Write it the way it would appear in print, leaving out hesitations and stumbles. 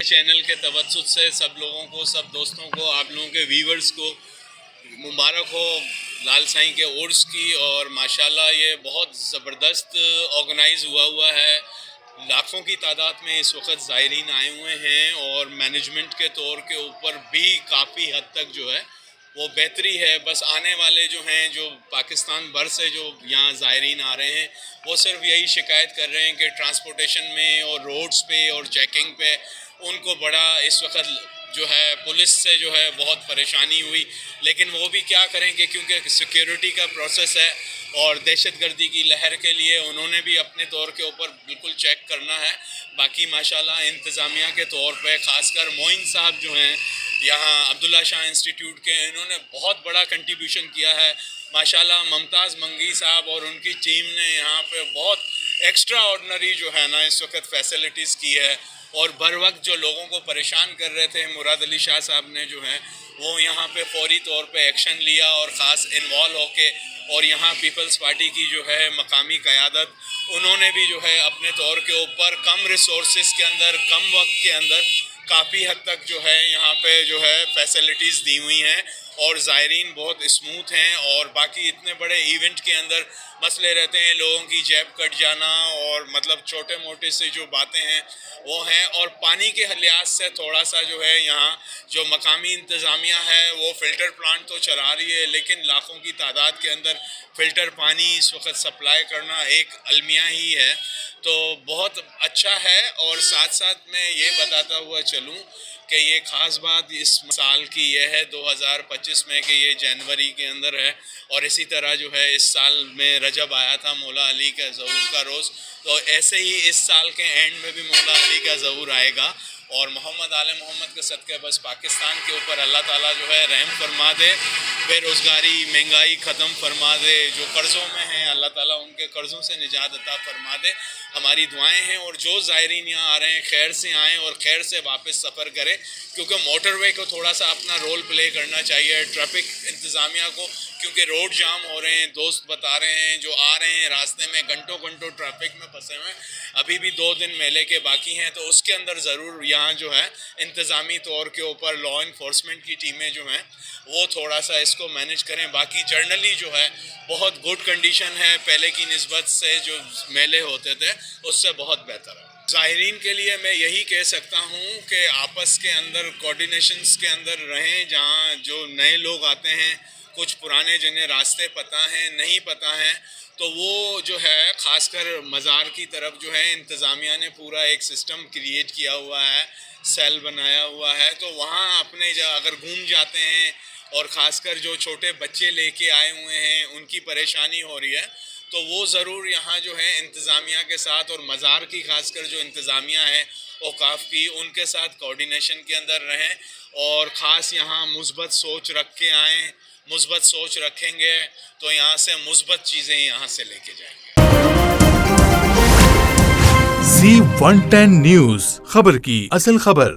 Channel کے توسط سے سب لوگوں کو، سب دوستوں کو، آپ لوگوں کے ویورز کو مبارک ہو لال سائیں کے عرس کی. اور ماشاءاللہ یہ بہت زبردست آرگنائز ہوا ہے. لاکھوں کی تعداد میں اس وقت زائرین آئے ہوئے ہیں اور مینجمنٹ کے طور کے اوپر بھی کافی حد تک جو ہے وہ بہتری ہے. بس آنے والے جو ہیں، جو پاکستان بھر سے جو یہاں زائرین آ رہے ہیں، وہ صرف یہی شکایت کر رہے ہیں کہ ٹرانسپورٹیشن میں اور روڈز پہ اور چیکنگ پہ ان کو بڑا اس وقت جو ہے پولیس سے جو ہے بہت پریشانی ہوئی. لیکن وہ بھی کیا کریں کہ کیونکہ سیکیورٹی کا پروسیس ہے اور دہشت گردی کی لہر کے لیے انہوں نے بھی اپنے طور کے اوپر بالکل چیک کرنا ہے. باقی ماشاءاللہ انتظامیہ کے طور پہ خاص کر معین صاحب جو ہیں یہاں عبداللہ شاہ انسٹیٹیوٹ کے، انہوں نے بہت بڑا کنٹریبیوشن کیا ہے. ماشاءاللہ ممتاز منگی صاحب اور ان کی ٹیم نے یہاں پہ بہت ایکسٹرا آرڈنری جو ہے نا اس وقت فیسلٹیز کی ہے. اور بر وقت جو لوگوں کو پریشان کر رہے تھے، مراد علی شاہ صاحب نے جو ہے وہ یہاں پہ فوری طور پہ ایکشن لیا اور خاص انوالو ہو کے، اور یہاں پیپلز پارٹی کی جو ہے مقامی قیادت، انہوں نے بھی جو ہے اپنے طور کے اوپر کم ریسورسز کے اندر، کم وقت کے اندر کافی حد تک جو ہے یہاں پہ جو ہے فیسلٹیز دی ہوئی ہیں. اور زائرین بہت اسموتھ ہیں. اور باقی اتنے بڑے ایونٹ کے اندر مسئلے رہتے ہیں، لوگوں کی جیب کٹ جانا اور مطلب چھوٹے موٹے سے جو باتیں ہیں وہ ہیں. اور پانی کے لحاظ سے تھوڑا سا جو ہے یہاں جو مقامی انتظامیہ ہے وہ فلٹر پلانٹ تو چلا رہی ہے، لیکن لاکھوں کی تعداد کے اندر فلٹر پانی اس وقت سپلائی کرنا ایک المیہ ہی ہے. تو بہت اچھا ہے. اور ساتھ ساتھ میں یہ بتاتا ہوا چلوں کہ یہ خاص بات اس سال کی یہ ہے 2025 میں کہ یہ جنوری کے اندر ہے. اور اسی طرح جو ہے اس سال میں رجب آیا تھا مولا علی کا ظہور کا روز، تو ایسے ہی اس سال کے اینڈ میں بھی مولا علی کا ظہور آئے گا. اور محمد آل محمد کے صدقے بس پاکستان کے اوپر اللہ تعالیٰ جو ہے رحم فرما دے، بے روزگاری، مہنگائی ختم فرما دے، جو قرضوں میں ہیں اللہ تعالیٰ ان کے قرضوں سے نجات عطا فرما دے. ہماری دعائیں ہیں. اور جو زائرین یہاں آ رہے ہیں خیر سے آئیں اور خیر سے واپس سفر کریں، کیونکہ موٹر وے کو تھوڑا سا اپنا رول پلے کرنا چاہیے، ٹریفک انتظامیہ کو، کیونکہ روڈ جام ہو رہے ہیں. دوست بتا رہے ہیں جو آ رہے ہیں راستے میں گھنٹوں گھنٹوں ٹریفک میں پھنسے ہوئے ہیں. ابھی بھی 2 دن میلے کے باقی ہیں، تو اس کے اندر ضرور یہاں جو ہے انتظامی طور کے اوپر لا انفورسمنٹ کی ٹیمیں جو ہیں وہ تھوڑا سا اس کو مینج کریں. باقی جرنلی جو ہے بہت گڈ کنڈیشن ہے، پہلے کی نسبت سے جو میلے ہوتے تھے اس سے بہت بہتر ہے. زائرین کے لیے میں یہی کہہ سکتا ہوں کہ آپس کے اندر کوارڈینیشنز کے اندر رہیں. جہاں جو نئے لوگ آتے ہیں، کچھ پرانے جنہیں راستے پتہ ہیں نہیں پتہ ہیں، تو وہ جو ہے خاص کر مزار کی طرف جو ہے انتظامیہ نے پورا ایک سسٹم کریٹ کیا ہوا ہے، سیل بنایا ہوا ہے. تو وہاں اپنے اگر گھوم جاتے ہیں، اور خاص کر جو چھوٹے بچے لے کے آئے ہوئے ہیں ان کی پریشانی ہو رہی ہے، تو وہ ضرور یہاں جو ہے انتظامیہ کے ساتھ، اور مزار کی خاص کر جو انتظامیہ ہے اوقاف کی، ان کے ساتھ کوارڈینیشن کے اندر رہیں. اور خاص یہاں مثبت سوچ رکھ کے آئیں. مثبت سوچ رکھیں گے تو یہاں سے مثبت چیزیں یہاں سے لے کے جائیں گے. Z110 نیوز، خبر کی اصل خبر.